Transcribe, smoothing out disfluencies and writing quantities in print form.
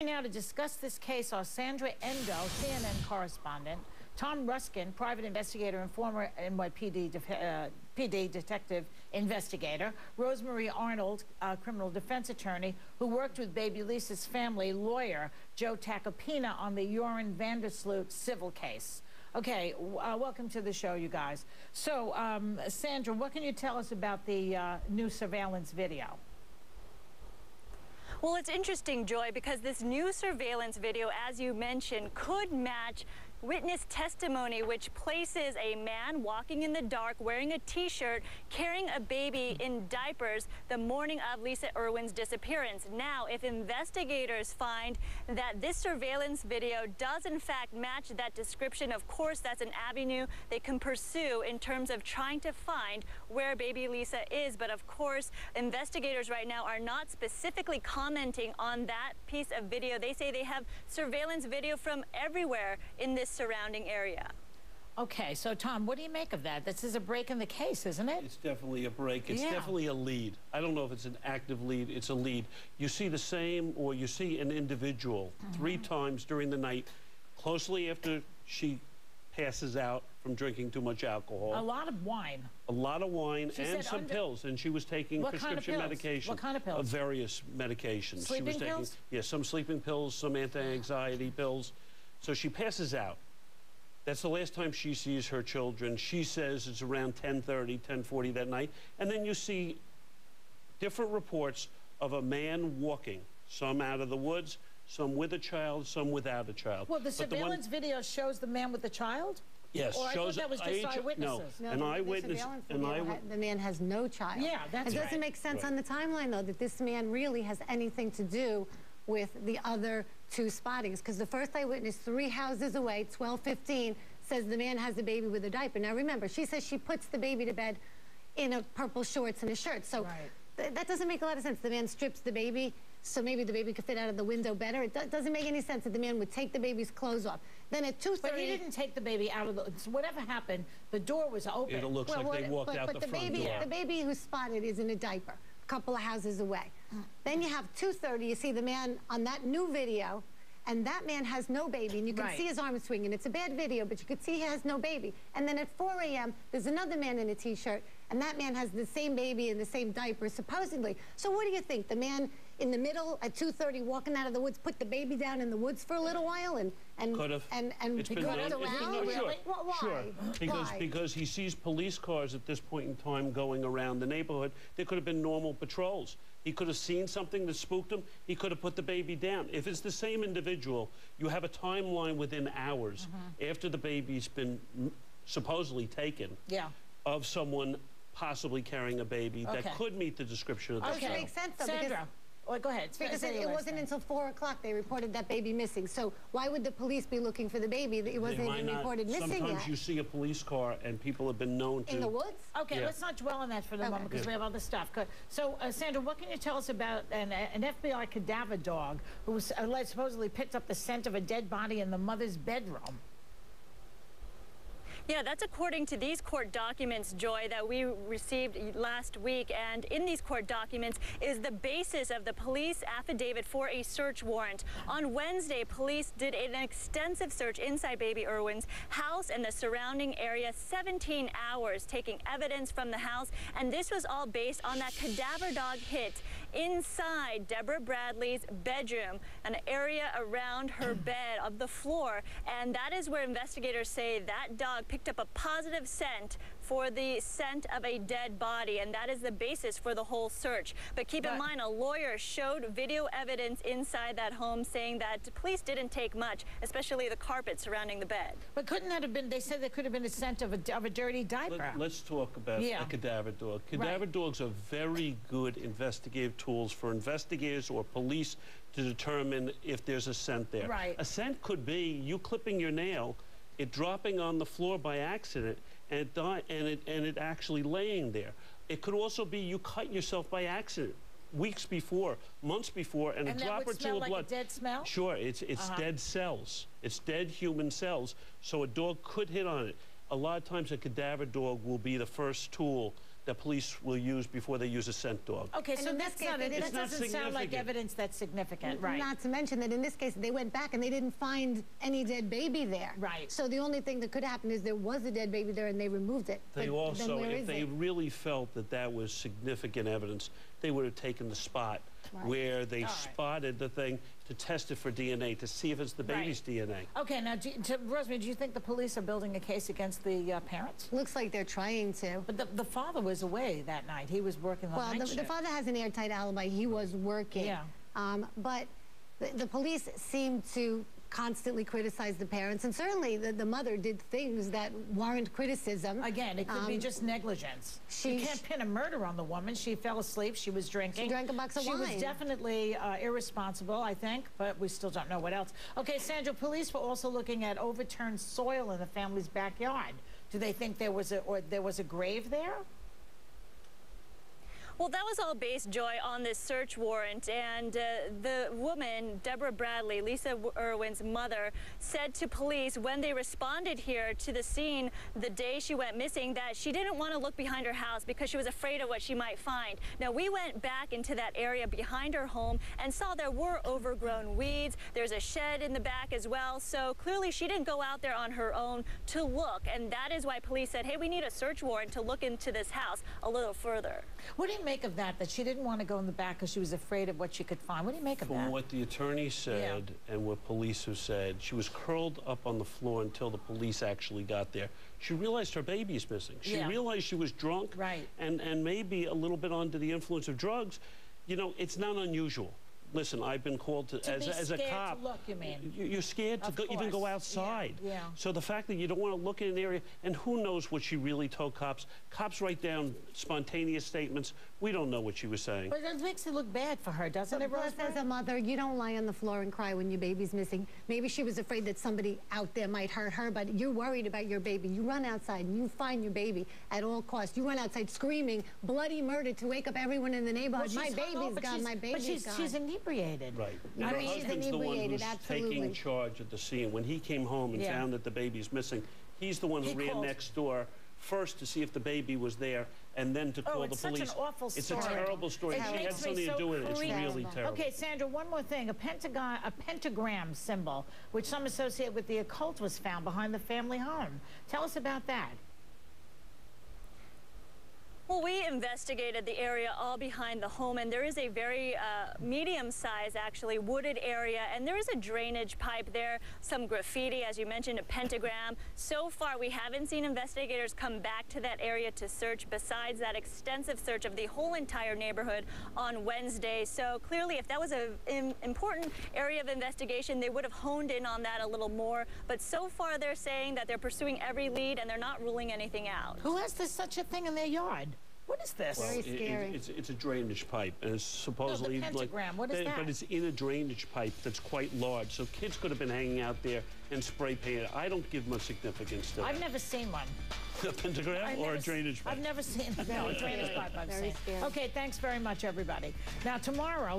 Now to discuss this case are Sandra Endo, CNN correspondent, Tom Ruskin, private investigator and former NYPD PD detective investigator, Rosemary Arnold, criminal defense attorney, who worked with baby Lisa's family lawyer, Joe Tacopina, on the Irwin Vandersloot civil case. Okay, welcome to the show, you guys. So, Sandra, what can you tell us about the new surveillance video? Well, it's interesting, Joy, because this new surveillance video, as you mentioned, could match witness testimony, which places a man walking in the dark wearing a t-shirt carrying a baby in diapers the morning of Lisa Irwin's disappearance. Now, if investigators find that this surveillance video does in fact match that description, of course that's an avenue they can pursue in terms of trying to find where baby Lisa is. But of course, investigators right now are not specifically commenting on that piece of video. They say they have surveillance video from everywhere in this surrounding area. Okay, so Tom, what do you make of that? This is a break in the case, isn't it? It's definitely a break. It's definitely a lead. I don't know if it's an active lead. It's a lead. You see the same, or you see an individual 3 times during the night, closely after she passes out from drinking too much alcohol. A lot of wine. A lot of wine and some pills. And she was taking prescription medication. What kind of pills? Various medications. Sleeping she was taking, pills? Yeah, some sleeping pills, some anti-anxiety pills. So she passes out. That's the last time she sees her children. She says it's around 10:30, 10:40 that night. And then you see different reports of a man walking, some out of the woods, some with a child, some without a child. Well, the surveillance video shows the man with the child? Yes, or shows I thought that was just eyewitnesses. No, an eyewitness. The man has no child. Yeah, that's right. It doesn't make sense on the timeline, though, that this man really has anything to do with the other 2 spottings, because the first eyewitness 3 houses away, 12:15, says the man has a baby with a diaper. Now remember, she says she puts the baby to bed in a purple shorts and a shirt. So that doesn't make a lot of sense. The man strips the baby, so maybe the baby could fit out of the window better. It doesn't make any sense that the man would take the baby's clothes off. Then at 2:30... But he didn't take the baby out of the... So whatever happened, the door was open. It looks like they walked out the front door. The baby who's spotted is in a diaper, a couple of houses away. Then you have 2:30, you see the man on that new video, and that man has no baby, and you can see his arm swinging. It's a bad video, but you could see he has no baby. And then at 4 a.m., there's another man in a t-shirt, and that man has the same baby in the same diaper, supposedly. So what do you think? The man in the middle at 2:30 walking out of the woods put the baby down in the woods for a little while and could have. And got around? Sure. Well, why? Sure. Because he sees police cars at this point in time going around the neighborhood. There could have been normal patrols. He could have seen something that spooked him. He could have put the baby down. If it's the same individual, you have a timeline within hours after the baby's been supposedly taken of someone possibly carrying a baby that could meet the description of the child. Makes sense, though, Sandra. Well, go ahead. Because it wasn't until 4 o'clock they reported that baby missing. So why would the police be looking for the baby that it wasn't even reported missing yet? Sometimes you see a police car and people have been known to... In the woods? Okay, let's not dwell on that for the moment because we have other stuff. So, Sandra, what can you tell us about an FBI cadaver dog who was supposedly picked up the scent of a dead body in the mother's bedroom? Yeah, that's according to these court documents, Joy, that we received last week. And in these court documents is the basis of the police affidavit for a search warrant. On Wednesday, police did an extensive search inside baby Irwin's house and the surrounding area, 17 hours, taking evidence from the house. And this was all based on that cadaver dog hit inside Deborah Bradley's bedroom, an area around her bed of the floor. And that is where investigators say that dog picked up a positive scent for the scent of a dead body, and that is the basis for the whole search. But keep in mind, a lawyer showed video evidence inside that home saying that police didn't take much, especially the carpet surrounding the bed. But couldn't that have been, they said there could have been a scent of a dirty diaper. Let's talk about a cadaver dog. Cadaver dogs are very good investigative tools for investigators or police to determine if there's a scent there. A scent could be you clipping your nail, it dropping on the floor by accident, and it actually laying there. It could also be you cut yourself by accident weeks before, months before, and a drop or two of blood. Like a dead smell? Sure, it's dead cells. It's dead human cells. So a dog could hit on it. A lot of times a cadaver dog will be the first tool that police will use before they use a scent dog. Okay, so that doesn't sound like evidence that's significant, right? Not to mention that in this case, they went back and they didn't find any dead baby there. Right. So the only thing that could happen is there was a dead baby there and they removed it. They also, if they really felt that that was significant evidence, they would have taken the spot where they spotted the thing to test it for DNA, to see if it's the baby's DNA. Okay, now, Rosemary, do you think the police are building a case against the parents? Looks like they're trying to. But the father was away that night. He was working the night shift. The father has an airtight alibi. He was working. Yeah. But the police seem to constantly criticize the parents, and certainly the mother did things that warrant criticism. Again, it could be just negligence. You can't pin a murder on the woman. She fell asleep. She was drinking. She drank a box of wine. She was definitely irresponsible, I think, but we still don't know what else. Okay, Sandra, police were also looking at overturned soil in the family's backyard. Do they think there was a grave there? Well, that was all based, Joy, on this search warrant. And the woman, Deborah Bradley, Lisa Irwin's mother, said to police when they responded here to the scene the day she went missing that she didn't want to look behind her house because she was afraid of what she might find. Now, we went back into that area behind her home and saw there were overgrown weeds. There's a shed in the back as well. So clearly she didn't go out there on her own to look. And that is why police said, hey, we need a search warrant to look into this house a little further. What do you make of that she didn't want to go in the back because she was afraid of what she could find? What do you make of that? From what the attorney said and what police have said, she was curled up on the floor until the police actually got there. She realized her baby's missing. She realized she was drunk and maybe a little bit under the influence of drugs. You know, it's not unusual. Listen, I've been called to as a cop. To look, you mean? You're scared to even go outside. Yeah. So the fact that you don't want to look in an area, and who knows what she really told cops. Cops write down spontaneous statements. We don't know what she was saying. But it makes it look bad for her, doesn't it, Rosemary? As a mother, you don't lie on the floor and cry when your baby's missing. Maybe she was afraid that somebody out there might hurt her, but you're worried about your baby. You run outside and you find your baby at all costs. You run outside screaming, bloody murder, to wake up everyone in the neighborhood. Well, my baby's gone, my baby's gone. But she's inebriated. Right. And her husband's the one who's taking charge at the scene. When he came home and found that the baby's missing, he's the one who ran next door first to see if the baby was there, and then to call the police. It's such an awful story. It's a terrible story. She had something to do with it. It's really terrible. Okay, Sandra, one more thing. A pentagram symbol, which some associate with the occult, was found behind the family home. Tell us about that. Well, we investigated the area all behind the home, and there is a very medium-sized, actually, wooded area, and there is a drainage pipe there, some graffiti, as you mentioned, a pentagram. So far, we haven't seen investigators come back to that area to search, besides that extensive search of the whole entire neighborhood on Wednesday. So clearly, if that was an important area of investigation, they would have honed in on that a little more. But so far, they're saying that they're pursuing every lead, and they're not ruling anything out. Who has such a thing in their yard? What is this? Very scary. It's a drainage pipe, and it's supposedly the pentagram. What is that? But it's in a drainage pipe that's quite large, so kids could have been hanging out there and spray painted. I don't give much significance to that. I've never seen one. A pentagram or a drainage pipe? I've never seen a drainage pipe. I've seen. Scary. Okay, thanks very much, everybody. Now tomorrow.